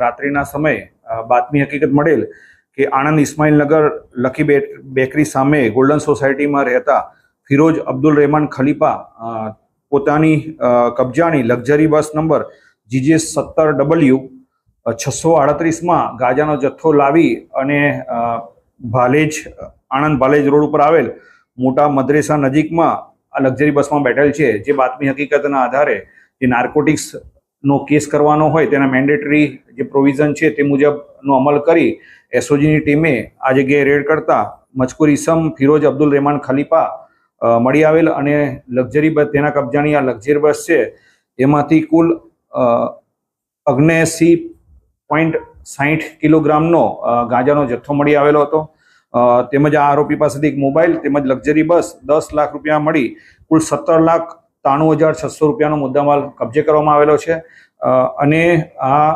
રાત્રિના સમયે બાતમી હકીકત મળેલ કે આણંદ ઇસ્માઇલનગર લકી બેકરી સામે ગોલ્ડન સોસાયટીમાં રહેતા ફિરોજ અબ્દુલ રહેમાન ખલીફા પોતાની કબજાની લક્ઝરી બસ નંબર GJ17W638માં ગાંજાનો જથ્થો લાવી અને ભાલેજ આણંદ ભાલેજ રોડ ઉપર આવેલ મોટા મદ્રેસા નજીકમાં આ લક્ઝરી બસમાં બેઠેલ છે। જે બાતમી હકીકતના આધારે જે નાર્કોટિક્સનો કેસ કરવાનો હોય તેના મેન્ડેટરી જે પ્રોવિઝન છે તે મુજબનો અમલ કરી એસઓજીની ટીમે આ જગ્યાએ રેડ કરતા મજકૂર ઇસમ ફિરોજ અબ્દુલ રહેમાન ખલીફા મળી આવેલ અને લક્ઝરી બસ તેના કબજાની આ લક્ઝરી બસ છે એમાંથી કુલ 79.60 કિલોગ્રામનો ગાંજાનો જથ્થો મળી આવેલો હતો। તેમજ આ આરોપી પાસેથી એક મોબાઈલ તેમજ લક્ઝરી બસ 10 લાખ રૂપિયા મળી કુલ 17,93,600 રૂપિયાનો મુદ્દામાલ કબજે કરવામાં આવેલો છે। અને આ